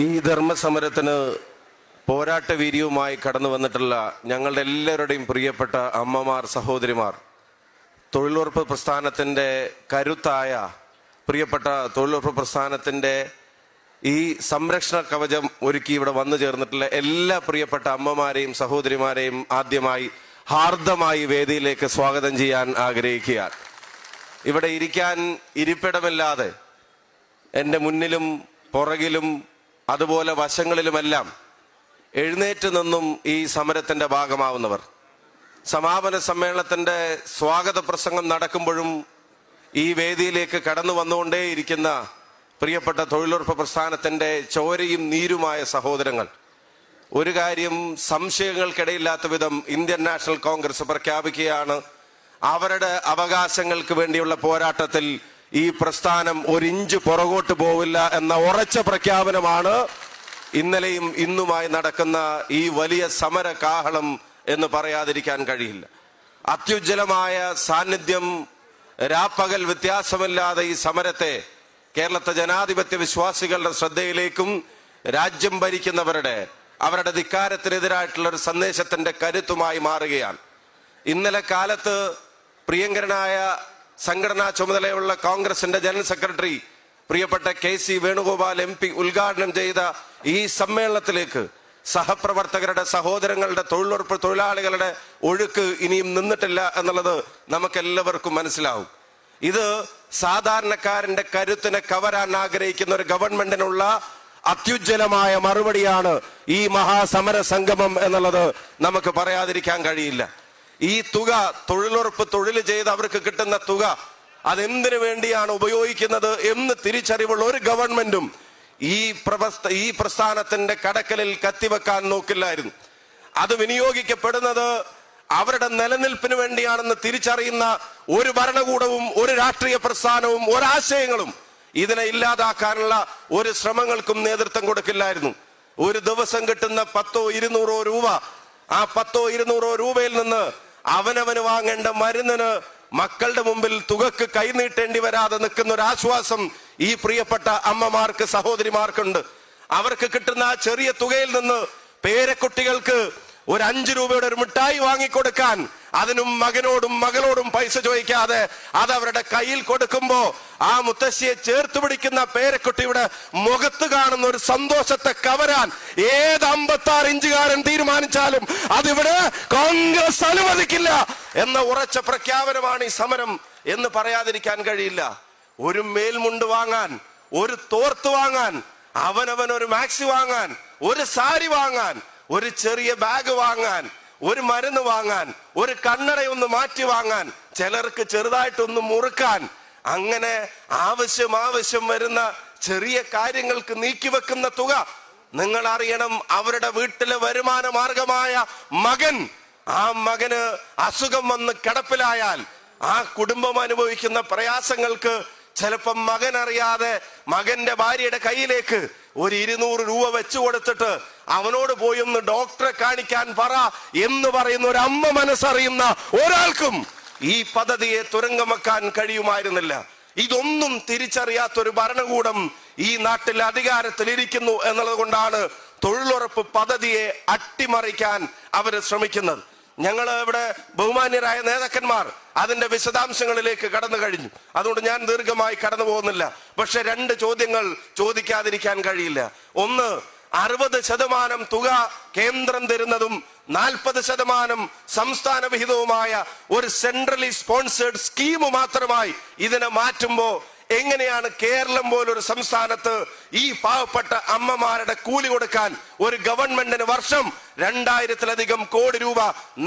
ഈ ധർമ്മസമരത്തിന് പോരാട്ട വീര്യവുമായി കടന്നു വന്നിട്ടുള്ള ഞങ്ങളുടെ എല്ലാവരുടെയും പ്രിയപ്പെട്ട അമ്മമാർ, സഹോദരിമാർ, തൊഴിലുറപ്പ് പ്രസ്ഥാനത്തിൻ്റെ കരുത്തായ പ്രിയപ്പെട്ട തൊഴിലുറപ്പ് പ്രസ്ഥാനത്തിൻ്റെ ഈ സംരക്ഷണ കവചം ഒരുക്കി ഇവിടെ വന്നു ചേർന്നിട്ടുള്ള എല്ലാ പ്രിയപ്പെട്ട അമ്മമാരെയും സഹോദരിമാരെയും ആദ്യമായി ഹാർദമായി വേദിയിലേക്ക് സ്വാഗതം ചെയ്യാൻ ആഗ്രഹിക്കുകയാണ്. ഇവിടെ ഇരിക്കാൻ ഇരിപ്പിടമില്ലാതെ എൻ്റെ മുന്നിലും പുറകിലും അതുപോലെ വശങ്ങളിലുമെല്ലാം എഴുന്നേറ്റ് നിന്നും ഈ സമരത്തിൻ്റെ ഭാഗമാവുന്നവർ, സമാപന സമ്മേളനത്തിൻ്റെ സ്വാഗത പ്രസംഗം നടക്കുമ്പോഴും ഈ വേദിയിലേക്ക് കടന്നു വന്നുകൊണ്ടേയിരിക്കുന്ന പ്രിയപ്പെട്ട തൊഴിലുറപ്പ് പ്രസ്ഥാനത്തിൻ്റെ ചോരയും നീരുമായ സഹോദരങ്ങൾ, ഒരു കാര്യം സംശയങ്ങൾക്കിടയില്ലാത്ത വിധം ഇന്ത്യൻ നാഷണൽ കോൺഗ്രസ് പ്രഖ്യാപിക്കുകയാണ്, അവരുടെ അവകാശങ്ങൾക്ക് വേണ്ടിയുള്ള പോരാട്ടത്തിൽ ഈ പ്രസ്ഥാനം ഒരിഞ്ച് പുറകോട്ട് പോവില്ല എന്ന ഉറച്ച പ്രഖ്യാപനമാണ് ഇന്നലെയും ഇന്നുമായി നടക്കുന്ന ഈ വലിയ സമര കാഹളം എന്ന് പറയാതിരിക്കാൻ കഴിയില്ല. അത്യുജ്വലമായ സാന്നിധ്യം, രാപ്പകൽ വ്യത്യാസമില്ലാതെ ഈ സമരത്തെ കേരളത്തെ ജനാധിപത്യ വിശ്വാസികളുടെ ശ്രദ്ധയിലേക്കും രാജ്യം ഭരിക്കുന്നവരുടെ അവരുടെ ധിക്കാരത്തിനെതിരായിട്ടുള്ള ഒരു സന്ദേശത്തിന്റെ കരുത്തുമായി മാറുകയാണ്. ഇന്നലെ കാലത്ത് പ്രിയങ്കരനായ സംഘടനാ ചുമതലയുള്ള കോൺഗ്രസിന്റെ ജനറൽ സെക്രട്ടറി പ്രിയപ്പെട്ട KC വേണുഗോപാൽ MP ഉദ്ഘാടനം ചെയ്ത ഈ സമ്മേളനത്തിലേക്ക് സഹപ്രവർത്തകരുടെ, സഹോദരങ്ങളുടെ, തൊഴിലുറപ്പ് തൊഴിലാളികളുടെ ഒഴുക്ക് ഇനിയും നിന്നിട്ടില്ല എന്നുള്ളത് നമുക്കെല്ലാവർക്കും മനസ്സിലാവും. ഇത് സാധാരണക്കാരന്റെ കരുത്തിനെ കവരാൻ ആഗ്രഹിക്കുന്ന ഒരു ഗവൺമെന്റിനുള്ള അത്യുജ്വലമായ മറുപടിയാണ് ഈ മഹാസമര സംഗമം എന്നുള്ളത് നമുക്ക് പറയാതിരിക്കാൻ കഴിയില്ല. ഈ തുക, തൊഴിലുറപ്പ് തൊഴിൽ ചെയ്ത് അവർക്ക് കിട്ടുന്ന തുക അതെന്തിനു വേണ്ടിയാണ് ഉപയോഗിക്കുന്നത് എന്ന് തിരിച്ചറിവുള്ള ഒരു ഗവൺമെന്റും ഈ പ്രസ്ഥാനത്തിന്റെ കടക്കലിൽ കത്തിവെക്കാൻ നോക്കില്ലായിരുന്നു. അത് വിനിയോഗിക്കപ്പെടുന്നത് അവരുടെ നിലനിൽപ്പിന് വേണ്ടിയാണെന്ന് തിരിച്ചറിയുന്ന ഒരു ഭരണകൂടവും ഒരു രാഷ്ട്രീയ പ്രസ്ഥാനവും ഒരാശയങ്ങളും ഇതിനെ ഇല്ലാതാക്കാനുള്ള ഒരു ശ്രമങ്ങൾക്കും നേതൃത്വം കൊടുക്കില്ലായിരുന്നു. ഒരു ദിവസം കിട്ടുന്ന 100-200 രൂപ, ആ 100-200 രൂപയിൽ നിന്ന് അവനവന് വാങ്ങേണ്ട മരുന്നിന് മക്കളുടെ മുമ്പിൽ തുകക്ക് കൈനീട്ടേണ്ടി വരാതെ നിൽക്കുന്ന ഒരു ആശ്വാസം ഈ പ്രിയപ്പെട്ട അമ്മമാർക്ക്, സഹോദരിമാർക്കുണ്ട്. അവർക്ക് കിട്ടുന്ന ആ ചെറിയ തുകയിൽ നിന്ന് പേരക്കുട്ടികൾക്ക് ഒരു 5 രൂപയുടെ ഒരു മിഠായി വാങ്ങിക്കൊടുക്കാൻ അതിനും മകനോടും മകളോടും പൈസ ചോദിക്കാതെ അത് അവരുടെ കയ്യിൽ കൊടുക്കുമ്പോ ആ മുത്തശ്ശിയെ ചേർത്ത് പിടിക്കുന്ന പേരക്കുട്ടിയുടെ മുഖത്ത് കാണുന്ന ഒരു സന്തോഷത്തെ കവരാൻ ഏത് 56 ഇഞ്ചുകാരൻ തീരുമാനിച്ചാലും അതിവിടെ കോൺഗ്രസ് അനുവദിക്കില്ല എന്ന ഉറച്ച പ്രഖ്യാപനമാണ് ഈ സമരം എന്ന് പറയാതിരിക്കാൻ കഴിയില്ല. ഒരു മേൽമുണ്ട് വാങ്ങാൻ, ഒരു തോർത്ത് വാങ്ങാൻ, അവനവൻ ഒരു മാക്സി വാങ്ങാൻ, ഒരു സാരി വാങ്ങാൻ, ഒരു ചെറിയ ബാഗ് വാങ്ങാൻ, ഒരു മരുന്ന് വാങ്ങാൻ, ഒരു കണ്ണടയൊന്ന് മാറ്റി വാങ്ങാൻ, ചിലർക്ക് ചെറുതായിട്ടൊന്ന് മുറുക്കാൻ, അങ്ങനെ ആവശ്യം വരുന്ന ചെറിയ കാര്യങ്ങൾക്ക് നീക്കിവെക്കുന്ന തുക നിങ്ങൾ അറിയണം. അവരുടെ വീട്ടിലെ വരുമാന മാർഗമായ മകൻ, ആ മകന് അസുഖം വന്ന് കിടപ്പിലായാൽ ആ കുടുംബം അനുഭവിക്കുന്ന പ്രയാസങ്ങൾക്ക് ചിലപ്പം മകൻ അറിയാതെ മകന്റെ ഭാര്യയുടെ കയ്യിലേക്ക് ഒരു 200 രൂപ വെച്ചു കൊടുത്തിട്ട് അവനോട് പോയി ഒന്ന് ഡോക്ടറെ കാണിക്കാൻ പറ എന്ന് പറയുന്ന ഒരു അമ്മ മനസ്സറിയുന്ന ഒരാൾക്കും ഈ പദ്ധതിയെ തുരങ്കം വെക്കാൻ കഴിയുമായിരുന്നില്ല. ഇതൊന്നും തിരിച്ചറിയാത്തൊരു ഭരണകൂടം ഈ നാട്ടിൽ അധികാരത്തിൽ ഇരിക്കുന്നു എന്നുള്ളത് കൊണ്ടാണ് തൊഴിലുറപ്പ് പദ്ധതിയെ അട്ടിമറിക്കാൻ അവർ ശ്രമിക്കുന്നത്. ഞങ്ങൾ ഇവിടെ ബഹുമാന്യരായ നേതാക്കന്മാർ അതിന്റെ വിശദാംശങ്ങളിലേക്ക് കടന്നു കഴിഞ്ഞു. അതുകൊണ്ട് ഞാൻ ദീർഘമായി കടന്നു പോകുന്നില്ല. പക്ഷെ 2 ചോദ്യങ്ങൾ ചോദിക്കാതിരിക്കാൻ കഴിയില്ല. ഒന്ന്, 60% തുക കേന്ദ്രം തരുന്നതും 40% സംസ്ഥാന വിഹിതവുമായ ഒരു സെൻട്രലി സ്പോൺസേഡ് സ്കീം മാത്രമായി ഇതിനെ മാറ്റുമ്പോ എങ്ങനെയാണ് കേരളം പോലൊരു സംസ്ഥാനത്ത് ഈ പാവപ്പെട്ട അമ്മമാരുടെ കൂലി കൊടുക്കാൻ ഒരു ഗവൺമെന്റിന് വർഷം 2000-ലധികം കോടി രൂപ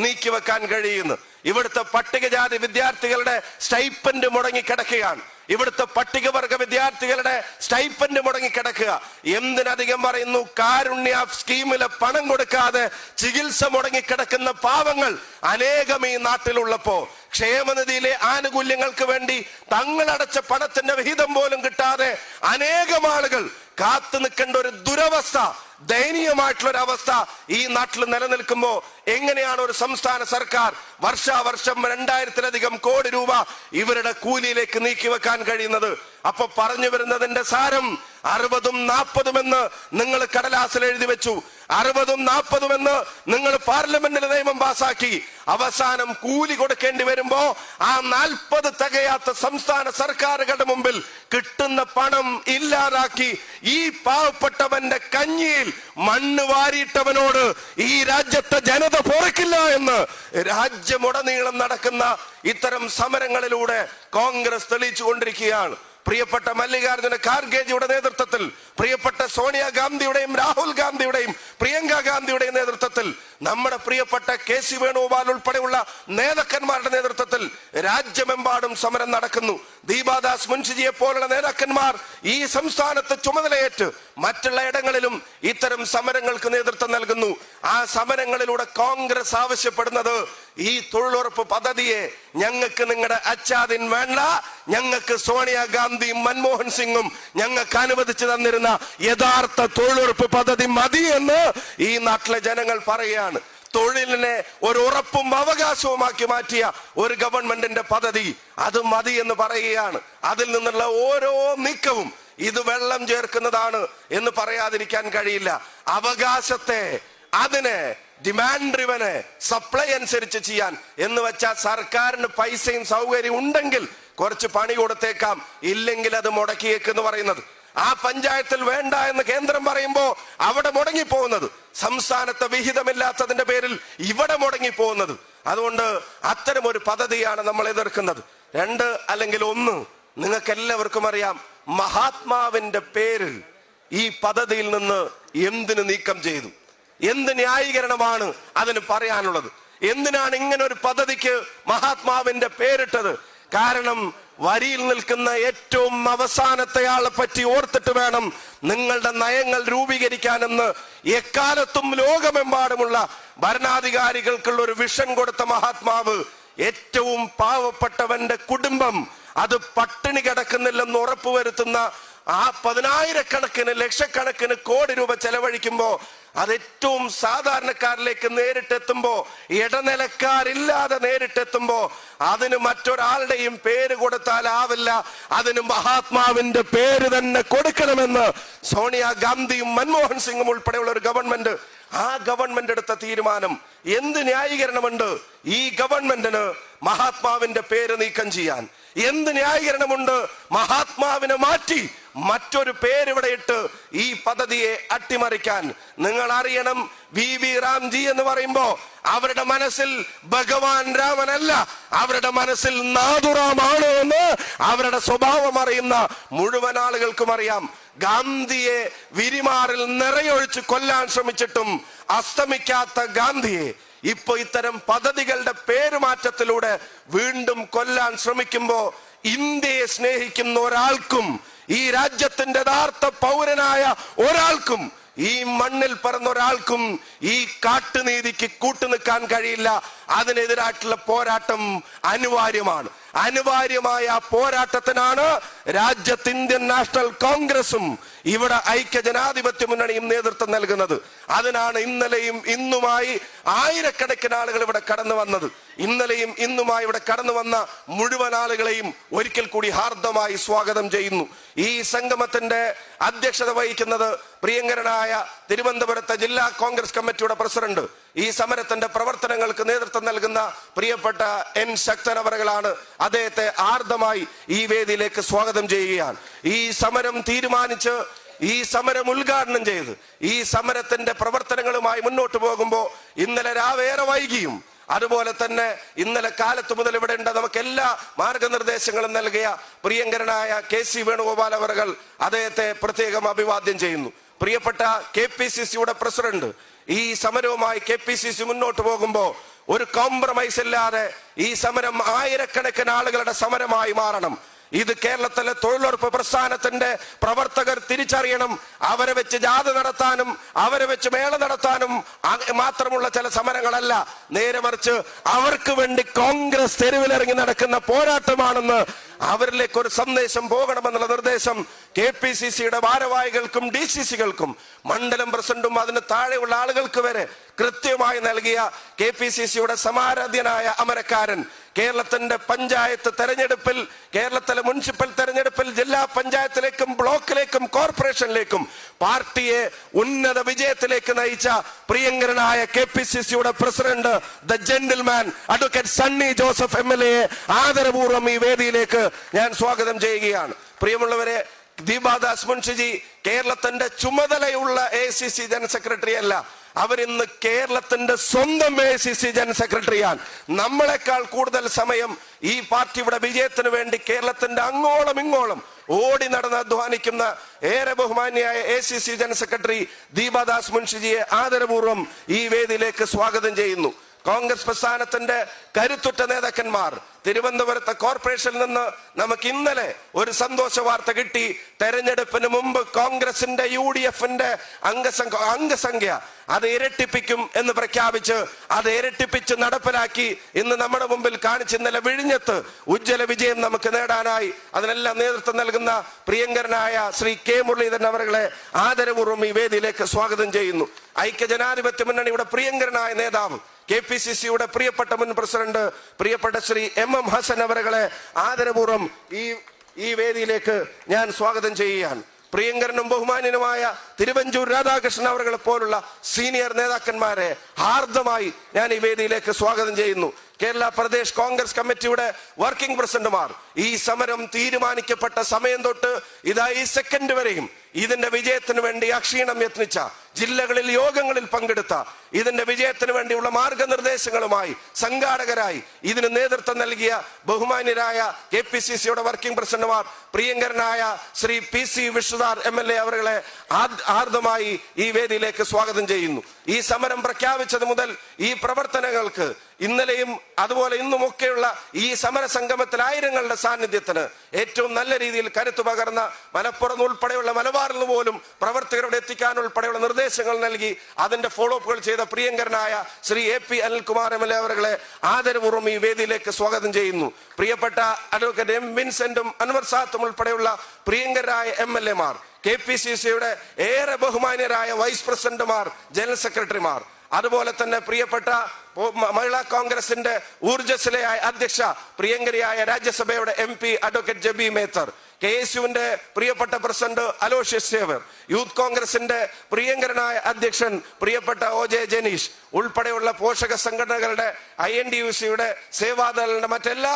നീക്കിവെക്കാൻ കഴിയുന്നു? ഇവിടുത്തെ പട്ടികജാതി വിദ്യാർത്ഥികളുടെ സ്റ്റൈപ്പൻഡ് മുടങ്ങിക്കിടക്കുകയാണ്. ഇവിടുത്തെ പട്ടികവർഗ വിദ്യാർത്ഥികളുടെ സ്റ്റൈപ്പൻഡ് മുടങ്ങിക്കിടക്കുക. എന്തിനധികം പറയുന്നു, കാരുണ്യ സ്കീമിലെ പണം കൊടുക്കാതെ ചികിത്സ മുടങ്ങിക്കിടക്കുന്ന പാവങ്ങൾ അനേകം ഈ നാട്ടിലുള്ളപ്പോ ക്ഷേമനിധിയിലെ ആനുകൂല്യങ്ങൾക്ക് വേണ്ടി തങ്ങളടച്ച പണത്തിന്റെ വിഹിതം പോലും കിട്ടാതെ അനേകം ആളുകൾ കാത്തു നിൽക്കേണ്ട ഒരു ദുരവസ്ഥ, ദയനീയമായിട്ടുള്ള ഒരു അവസ്ഥ ഈ നാട്ടിൽ നിലനിൽക്കുമ്പോ എങ്ങനെയാണ് ഒരു സംസ്ഥാന സർക്കാർ വർഷാവർഷം 2000-ലധികം കോടി രൂപ ഇവരുടെ കൂലിയിലേക്ക് നീക്കിവെക്കാൻ കഴിയുന്നത്? അപ്പൊ പറഞ്ഞു വരുന്നതിന്റെ സാരം, 60ഉം 40ഉം എന്ന് നിങ്ങൾ കടലാസിൽ എഴുതി വെച്ചു. 60ഉം 40ഉം എന്ന് നിങ്ങൾ പാർലമെന്റിൽ നിയമം പാസാക്കി. അവസാനം കൂലി കൊടുക്കേണ്ടി വരുമ്പോ ആ 40 തികയാത്ത സംസ്ഥാന സർക്കാരുകളുടെ മുമ്പിൽ കിട്ടുന്ന പണം ഇല്ലാതാക്കി ഈ പാവപ്പെട്ടവന്റെ കഞ്ഞിയിൽ മണ്ണ് വാരിയിട്ടവനോട് ഈ രാജ്യത്തെ ജനത പൊറുക്കില്ല എന്ന് രാജ്യമുടനീളം നടക്കുന്ന ഇത്തരം സമരങ്ങളിലൂടെ കോൺഗ്രസ് തെളിയിച്ചുകൊണ്ടിരിക്കുകയാണ്. പ്രിയപ്പെട്ട മല്ലികാർജുന ഖാർഗെജിയുടെ നേതൃത്വത്തിൽ, പ്രിയപ്പെട്ട സോണിയാഗാന്ധിയുടെയും രാഹുൽ ഗാന്ധിയുടെയും പ്രിയങ്ക ഗാന്ധിയുടെയും നേതൃത്വത്തിൽ, നമ്മുടെ പ്രിയപ്പെട്ട KC വേണുഗോപാൽ ഉൾപ്പെടെയുള്ള നേതാക്കന്മാരുടെ നേതൃത്വത്തിൽ രാജ്യമെമ്പാടും സമരം നടക്കുന്നു. ദീപാദാസ് മുൻഷിജിയെ പോലുള്ള നേതാക്കന്മാർ ഈ സംസ്ഥാനത്ത് ചുമതലയേറ്റ് മറ്റുള്ള ഇടങ്ങളിലും ഇത്തരം സമരങ്ങൾക്ക് നേതൃത്വം നൽകുന്നു. ആ സമരങ്ങളിലൂടെ കോൺഗ്രസ് ആവശ്യപ്പെടുന്നത് ഈ തൊഴിലുറപ്പ് പദ്ധതിയെ ഞങ്ങൾക്ക് നിങ്ങളുടെ അച്ചാദിൻ വേണ്ട, ഞങ്ങൾക്ക് സോണിയാഗാന്ധിയും മൻമോഹൻ സിംഗും ഞങ്ങൾക്ക് അനുവദിച്ചു തന്നിരുന്ന യഥാർത്ഥ തൊഴിലുറപ്പ് പദ്ധതി മതി എന്ന് ഈ നാട്ടിലെ ജനങ്ങൾ പറയുകയാണ്. തൊഴിലിനെ ഒരു ഉറപ്പും അവകാശവുമാക്കി മാറ്റിയ ഒരു ഗവൺമെന്റിന്റെ പദ്ധതി അത് മതി എന്ന് പറയുകയാണ്. അതിൽ നിന്നുള്ള ഓരോ നീക്കവും ഇത് വെള്ളം ചേർക്കുന്നതാണ് എന്ന് പറയാതിരിക്കാൻ കഴിയില്ല. അവകാശത്തെ അതിനെ ഡിമാൻഡ് ഡ്രിവനെ സപ്ലൈ അനുസരിച്ച് ചെയ്യാൻ എന്ന് വെച്ചാൽ സർക്കാരിന് പൈസയും സൗകര്യവും ഉണ്ടെങ്കിൽ കുറച്ച് പണി കൊടുത്തേക്കാം, ഇല്ലെങ്കിൽ അത് മുടക്കിയേക്കെന്ന് പറയുന്നത്. ആ പഞ്ചായത്തിൽ വേണ്ട എന്ന് കേന്ദ്രം പറയുമ്പോ അവിടെ മുടങ്ങിപ്പോകുന്നത്, സംസ്ഥാനത്തെ വിഹിതമില്ലാത്തതിന്റെ പേരിൽ ഇവിടെ മുടങ്ങിപ്പോകുന്നത്. അതുകൊണ്ട് അത്തരം ഒരു പദ്ധതിയാണ് നമ്മൾ എതിർക്കുന്നത്. 2 അല്ലെങ്കിൽ 1, നിങ്ങൾക്ക് എല്ലാവർക്കും അറിയാം, മഹാത്മാവിന്റെ പേര് ഈ പദ്ധതിയിൽ നിന്ന് എന്തിനു നീക്കം ചെയ്തു? എന്ത് ന്യായീകരണമാണ് അതിന് പറയാനുള്ളത്? എന്തിനാണ് ഇങ്ങനെ ഒരു പദ്ധതിക്ക് മഹാത്മാവിന്റെ പേരിട്ടത്? കാരണം വരിയിൽ നിൽക്കുന്ന ഏറ്റവും അവസാനത്തെ ആളെ പറ്റി ഓർത്തിട്ട് വേണം നിങ്ങളുടെ നയങ്ങൾ രൂപീകരിക്കാനെന്ന് എക്കാലത്തും ലോകമെമ്പാടുമുള്ള ഭരണാധികാരികൾക്കുള്ള ഒരു വിഷൻ കൊടുത്ത മഹാത്മാവ് ഏറ്റവും പാവപ്പെട്ടവന്റെ കുടുംബം അത് പട്ടിണി കിടക്കുന്നില്ലെന്ന് ഉറപ്പുവരുത്തുന്ന ആ 10,000-കണക്കിന് ലക്ഷക്കണക്കിന് കോടി രൂപ ചെലവഴിക്കുമ്പോ അത് ഏറ്റവും സാധാരണക്കാരിലേക്ക് നേരിട്ടെത്തുമ്പോ, ഇടനിലക്കാരില്ലാതെ നേരിട്ടെത്തുമ്പോ അതിന് മറ്റൊരാളുടെയും പേര് കൊടുത്താലാവില്ല, അതിന് മഹാത്മാവിന്റെ പേര് തന്നെ കൊടുക്കണമെന്ന് സോണിയാഗാന്ധിയും മൻമോഹൻ സിംഗും ഉൾപ്പെടെയുള്ള ഒരു ഗവൺമെന്റ്, ആ ഗവൺമെന്റ് എടുത്ത തീരുമാനം എന്ത് ന്യായീകരണമുണ്ട് ഈ ഗവൺമെന്റിന് മഹാത്മാവിന്റെ പേര് നീക്കം ചെയ്യാൻ? എന്ത് ന്യായീകരണമുണ്ട് മഹാത്മാവിനെ മാറ്റി മറ്റൊരു പേരിവിടെ ഇട്ട് ഈ പദ്ധതിയെ അട്ടിമറിക്കാൻ? നിങ്ങൾ അറിയണം, VV റാംജി എന്ന് പറയുമ്പോ അവരുടെ മനസ്സിൽ ഭഗവാൻ രാമനല്ല, അവരുടെ മനസ്സിൽ നാഥുറാമാണ് എന്ന് അവരുടെ സ്വഭാവം അറിയുന്ന മുഴുവൻ ആളുകൾക്കും അറിയാം. ഗാന്ധിയെ വിരിമാറിൽ നിറയൊഴിച്ച് കൊല്ലാൻ ശ്രമിച്ചിട്ടും അസ്തമിക്കാത്ത ഗാന്ധിയെ ഇപ്പൊ ഇത്തരം പദ്ധതികളുടെ പേരുമാറ്റത്തിലൂടെ വീണ്ടും കൊല്ലാൻ ശ്രമിക്കുമ്പോ ഇന്ത്യയെ സ്നേഹിക്കുന്ന ഒരാൾക്കും ഈ രാജ്യത്തിന്റെ യഥാർത്ഥ പൗരനായ ഒരാൾക്കും ഈ മണ്ണിൽ പറന്ന ഒരാൾക്കും ഈ കാട്ടുനീതിക്ക് കൂട്ടുനിൽക്കാൻ കഴിയില്ല. അതിനെതിരായിട്ടുള്ള പോരാട്ടം അനിവാര്യമാണ്. അനിവാര്യമായ പോരാട്ടത്തിനാണ് രാജ്യത്ത് ഇന്ത്യൻ നാഷണൽ കോൺഗ്രസും ഇവിടെ ഐക്യ ജനാധിപത്യ മുന്നണിയും നേതൃത്വം നൽകുന്നത്. അതിനാണ് ഇന്നലെയും ഇന്നുമായി ആയിരക്കണക്കിന് ആളുകൾ ഇവിടെ കടന്നു വന്നത്. ഇന്നലെയും ഇന്നുമായി ഇവിടെ കടന്നു വന്ന മുഴുവൻ ആളുകളെയും ഒരിക്കൽ കൂടി ഹാർദമായി സ്വാഗതം ചെയ്യുന്നു. ഈ സംഗമത്തിന്റെ അധ്യക്ഷത വഹിക്കുന്നത് പ്രിയങ്കരനായ തിരുവനന്തപുരത്തെ ജില്ലാ കോൺഗ്രസ് കമ്മിറ്റിയുടെ പ്രസിഡന്റ്, ഈ സമരത്തിന്റെ പ്രവർത്തനങ്ങൾക്ക് നേതൃത്വം നൽകുന്ന പ്രിയപ്പെട്ട N ശക്തൻ അവറുകളാണ്. അദ്ദേഹത്തെ ആർദ്രമായി ഈ വേദിയിലേക്ക് സ്വാഗതം ചെയ്യുകയാണ്. ഈ സമരം തീരുമാനിച്ച്, ഈ സമരം ഉദ്ഘാടനം ചെയ്ത് ഈ സമരത്തിന്റെ പ്രവർത്തനങ്ങളുമായി മുന്നോട്ട് പോകുമ്പോൾ ഇന്നലെ രാവേറെ വൈകിയും അതുപോലെ തന്നെ ഇന്നലെ കാലത്ത് മുതൽ ഇവിടെ ഉണ്ട് നമുക്ക് എല്ലാ മാർഗനിർദ്ദേശങ്ങളും നൽകിയ പ്രിയങ്കരനായ KC വേണുഗോപാൽ അവറുകൾ, അദ്ദേഹത്തെ പ്രത്യേകം അഭിവാദ്യം ചെയ്യുന്നു. പ്രിയപ്പെട്ട KPCCയുടെ പ്രസിഡന്റ്, ഈ സമരവുമായി KPCC മുന്നോട്ട് പോകുമ്പോൾ ഒരു കോംപ്രമൈസ് ഇല്ലാതെ ഈ സമരം ആയിരക്കണക്കിന് ആളുകളുടെ സമരമായി മാറണം. ഇത് കേരളത്തിലെ തൊഴിലുറപ്പ് പ്രസ്ഥാനത്തിന്റെ പ്രവർത്തകർ തിരിച്ചറിയണം. അവരെ വെച്ച് ജാഥ നടത്താനും അവരെ വെച്ച് മേള നടത്താനും മാത്രമുള്ള ചില സമരങ്ങളല്ല, നേരെ മറിച്ച് അവർക്ക് വേണ്ടി കോൺഗ്രസ് തെരുവിലിറങ്ങി നടക്കുന്ന പോരാട്ടമാണെന്ന് അവരിലേക്ക് ഒരു സന്ദേശം പോകണമെന്നുള്ള നിർദ്ദേശം KPCCയുടെ ഭാരവാഹികൾക്കും DCCകൾക്കും മണ്ഡലം പ്രസിഡന്റും അതിന് താഴെയുള്ള ആളുകൾക്ക് വരെ കൃത്യമായി നൽകിയ KPCCയുടെ സമാരാധ്യനായ അമരക്കാരൻ കേരളത്തിന്റെ പഞ്ചായത്ത് തെരഞ്ഞെടുപ്പിൽ, കേരളത്തിലെ മുനിസിപ്പൽ തെരഞ്ഞെടുപ്പിൽ ജില്ലാ പഞ്ചായത്തിലേക്കും ബ്ലോക്കിലേക്കും കോർപ്പറേഷനിലേക്കും പാർട്ടിയെ ഉന്നത വിജയത്തിലേക്ക് നയിച്ച പ്രിയങ്കരനായ KPCCയുടെ president the gentleman advocate Sunny Joseph MLA ആദരപൂർവ്വം ഈ വേദിയിലേക്ക് ഞാൻ സ്വാഗതം ചെയ്യുകയാണ്. പ്രിയമുള്ളവരെ, ദീപാദാസ് മുൻഷിജി കേരളത്തിന്റെ ചുമതലയുള്ള ACC ജനറൽ സെക്രട്ടറി അല്ല, അവരിന്ന് കേരളത്തിന്റെ സ്വന്തം ACC ജനറൽ സെക്രട്ടറിയാണ്. നമ്മളെക്കാൾ കൂടുതൽ സമയം ഈ പാർട്ടിയുടെ വിജയത്തിന് വേണ്ടി കേരളത്തിന്റെ അങ്ങോളം ഇങ്ങോളം ഓടി നടന്ന് അധ്വാനിക്കുന്ന ഏറെ ബഹുമാന്യായ ACC ജനറൽ സെക്രട്ടറി ദീപാദാസ് മുൻഷിജിയെ ആദരപൂർവ്വം ഈ വേദിയിലേക്ക് സ്വാഗതം ചെയ്യുന്നു. കോൺഗ്രസ് പ്രസ്ഥാനത്തിന്റെ കരുത്തുറ്റ നേതാക്കന്മാർ, തിരുവനന്തപുരത്തെ കോർപ്പറേഷനിൽ നിന്ന് നമുക്ക് ഇന്നലെ ഒരു സന്തോഷ വാർത്ത കിട്ടി. തെരഞ്ഞെടുപ്പിന് മുമ്പ് കോൺഗ്രസിന്റെ UDFന്റെ അംഗസംഖ്യ അത് ഇരട്ടിപ്പിക്കും എന്ന് പ്രഖ്യാപിച്ച് അത് ഇരട്ടിപ്പിച്ച് നടപ്പിലാക്കി ഇന്ന് നമ്മുടെ മുമ്പിൽ കാണിച്ച് ഇന്നലെ വിഴിഞ്ഞത്ത് ഉജ്ജ്വല വിജയം നമുക്ക് നേടാനായി അതിനെല്ലാം നേതൃത്വം നൽകുന്ന പ്രിയങ്കരനായ ശ്രീ K മുരളീധരൻ അവരെ ആദരപൂർവ്വം ഈ വേദിയിലേക്ക് സ്വാഗതം ചെയ്യുന്നു. ഐക്യജനാധിപത്യ മുന്നണിയുടെ പ്രിയങ്കരനായ നേതാവ്, KPCCയുടെ പ്രിയപ്പെട്ട മുൻ പ്രസിഡന്റ് പ്രിയപ്പെട്ട ശ്രീ MM ഹസൻ അവരെ ആദരപൂർവ്വം ഈ വേദിയിലേക്ക് ഞാൻ സ്വാഗതം ചെയ്യുകയാണ്. പ്രിയങ്കരനും ബഹുമാന്യനുമായ തിരുവഞ്ചൂർ രാധാകൃഷ്ണൻ അവരെ പോലുള്ള സീനിയർ നേതാക്കന്മാരെ ഹാർദമായി ഞാൻ ഈ വേദിയിലേക്ക് സ്വാഗതം ചെയ്യുന്നു. കേരള പ്രദേശ് കോൺഗ്രസ് കമ്മിറ്റിയുടെ വർക്കിംഗ് പ്രസിഡന്റുമാർ, ഈ സമരം തീരുമാനിക്കപ്പെട്ട സമയം തൊട്ട് ഇതാ ഈ സെക്കൻഡ് വരെയും ഇതിന്റെ വിജയത്തിന് വേണ്ടി അക്ഷീണം യത്നിച്ച, ജില്ലകളിൽ യോഗങ്ങളിൽ പങ്കെടുത്ത, ഇതിന്റെ വിജയത്തിന് വേണ്ടിയുള്ള മാർഗനിർദ്ദേശങ്ങളുമായി സംഘാടകരായി ഇതിന് നേതൃത്വം നൽകിയ ബഹുമാന്യരായ KPCCയുടെ വർക്കിംഗ് പ്രസിഡന്റുമാർ, പ്രിയങ്കരനായ ശ്രീ PC വിഷ്ണുദാർ MLA അവരെ ആർദ്രമായി ഈ വേദിയിലേക്ക് സ്വാഗതം ചെയ്യുന്നു. ഈ സമരം പ്രഖ്യാപിച്ചത് മുതൽ ഈ പ്രവർത്തനങ്ങൾക്ക് ഇന്നലെയും അതുപോലെ ഇന്നുമൊക്കെയുള്ള ഈ സമര സംഗമത്തിൽ ആയിരങ്ങളുടെ സാന്നിധ്യത്തിന് ഏറ്റവും നല്ല രീതിയിൽ കരുത്തു പകർന്ന മലപ്പുറം ഉൾപ്പെടെയുള്ള മലബാറിൽ നിന്ന് പോലും പ്രവർത്തകരോട് എത്തിക്കാൻ ഉൾപ്പെടെയുള്ള നിർദ്ദേശങ്ങൾ നൽകി അതിന്റെ ഫോളോ അപ്പുകൾ ചെയ്ത പ്രിയങ്കരനായ ശ്രീ AP അനിൽകുമാർ MLA അവരെ ആദരപൂർവ്വം ഈ വേദിയിലേക്ക് സ്വാഗതം ചെയ്യുന്നു. പ്രിയപ്പെട്ട അഡ്വക്കേറ്റ് M വിൻസെന്റും അൻവർ സാത്തും ഉൾപ്പെടെയുള്ള പ്രിയങ്കരായ MLA മാർ, KPCCയുടെ ഏറെ ബഹുമാന്യരായ വൈസ് പ്രസിഡന്റുമാർ, ജനറൽ സെക്രട്ടറിമാർ, അതുപോലെ തന്നെ പ്രിയപ്പെട്ട മഹിളാ കോൺഗ്രസിന്റെ ഊർജ്ജസ്വലയായ അധ്യക്ഷ പ്രിയങ്കരിയായ രാജ്യസഭയുടെ MP അഡ്വക്കേറ്റ് ജബി മേത്തർ, KSUവിന്റെ പ്രിയപ്പെട്ട പ്രസിഡന്റ് അലോഷ്യസ് സേവർ, യൂത്ത് കോൺഗ്രസിന്റെ പ്രിയങ്കരനായ അധ്യക്ഷൻ പ്രിയപ്പെട്ട OJ ജനീഷ് ഉൾപ്പെടെയുള്ള പോഷക സംഘടനകളുടെ INTUCയുടെ സേവാദളിന്റെ മറ്റെല്ലാ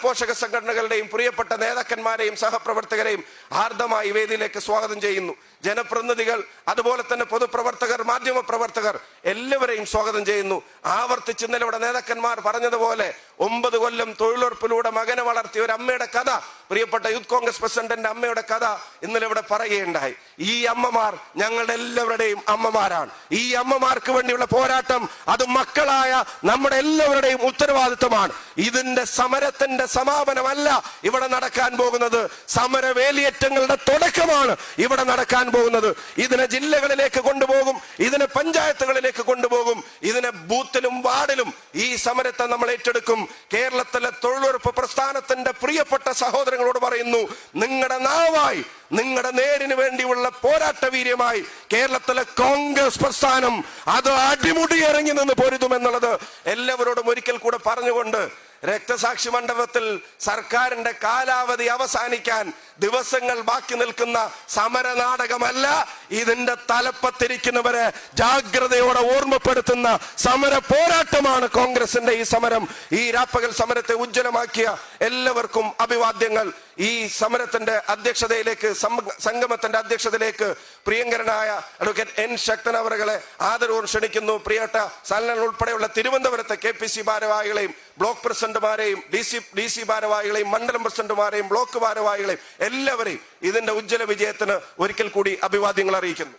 പോഷക സംഘടനകളുടെയും പ്രിയപ്പെട്ട നേതാക്കന്മാരെയും സഹപ്രവർത്തകരെയും ഹാർദമായി വേദിയിലേക്ക് സ്വാഗതം ചെയ്യുന്നു. ജനപ്രതിനിധികൾ, അതുപോലെ തന്നെ പൊതുപ്രവർത്തകർ, മാധ്യമ പ്രവർത്തകർ എല്ലാവരെയും സ്വാഗതം ചെയ്യുന്നു. ആവർത്തിച്ച് ഇന്നലെ ഇവിടെ നേതാക്കന്മാർ പറഞ്ഞതുപോലെ 9 കൊല്ലം തൊഴിലുറപ്പിലൂടെ മകനെ വളർത്തിയ ഒരു അമ്മയുടെ കഥ, പ്രിയപ്പെട്ട യൂത്ത് കോൺഗ്രസ് പ്രസിഡന്റിന്റെ അമ്മയുടെ കഥ ഇന്നലെ ഇവിടെ പറയുകയുണ്ടായി. ഈ അമ്മമാർ ഞങ്ങളുടെ എല്ലാവരുടെയും അമ്മമാരാണ്. ഈ അമ്മമാർക്ക് വേണ്ടിയുള്ള പോരാട്ടം അത് മക്കളായ നമ്മുടെ എല്ലാവരുടെയും ഉത്തരവാദിത്തമാണ്. ഇതിന്റെ സമരത്തിന്റെ സമാപനമല്ല ഇവിടെ നടക്കാൻ പോകുന്നത്, സമരവേലിയേറ്റങ്ങളുടെ തുടക്കമാണ് ഇവിടെ നടക്കാൻ പോകുന്നത്. ഇതിനെ ജില്ലകളിലേക്ക് കൊണ്ടുപോകും, ഇതിനെ പഞ്ചായത്തുകളിലേക്ക് കൊണ്ടുപോകും, ഇതിനെ ബൂത്തിലും വാർഡിലും ഈ സമരത്തെ നമ്മൾ ഏറ്റെടുക്കും. കേരളത്തിലെ തൊഴിലുറപ്പ് പ്രസ്ഥാനത്തിന്റെ പ്രിയപ്പെട്ട സഹോദരങ്ങളോട് പറയുന്നു, നിങ്ങളുടെ നാവായി, നിങ്ങളുടെ നേരിന് വേണ്ടിയുള്ള പോരാട്ട വീര്യമായി കേരളത്തിലെ കോൺഗ്രസ് പ്രസ്ഥാനം അത് അടിമുടി ഇറങ്ങി നിന്ന് പൊരുതുമെന്നുള്ളത് എല്ലാവരോടും ഒരിക്കൽ കൂടെ പറഞ്ഞുകൊണ്ട് രക്തസാക്ഷി മണ്ഡപത്തിൽ സർക്കാരിന്റെ കാലാവധി അവസാനിക്കാൻ ദിവസങ്ങൾ ബാക്കി നിൽക്കുന്ന സമര നാടകമല്ല, ഇതിന്റെ തലപ്പത്തിരിക്കുന്നവരെ ജാഗ്രതയോടെ ഓർമ്മപ്പെടുത്തുന്ന സമര പോരാട്ടമാണ് കോൺഗ്രസിന്റെ ഈ സമരം. ഈ രാപ്പകൽ സമരത്തെ ഉജ്ജ്വലമാക്കിയ എല്ലാവർക്കും അഭിവാദ്യങ്ങൾ. ഈ സമരത്തിന്റെ അധ്യക്ഷതയിലേക്ക്, സംഗമത്തിന്റെ അധ്യക്ഷതയിലേക്ക് പ്രിയങ്കരനായ അഡ്വക്കേറ്റ് N ശക്തൻ അവരെ ആദരവോടെ ക്ഷണിക്കുന്നു. പ്രിയപ്പെട്ട സല്ലൻ ഉൾപ്പെടെയുള്ള തിരുവനന്തപുരത്തെ KPC ഭാരവാഹികളെയും ബ്ലോക്ക് പ്രസിഡന്റുമാരെയും DC ഭാരവാഹികളെയും മണ്ഡലം പ്രസിഡന്റുമാരെയും ബ്ലോക്ക് ഭാരവാഹികളെയും എല്ലാവരെയും ഇതിന്റെ ഉജ്ജ്വല വിജയത്തിന് ഒരിക്കൽ കൂടി അഭിവാദ്യങ്ങൾ അറിയിക്കുന്നു.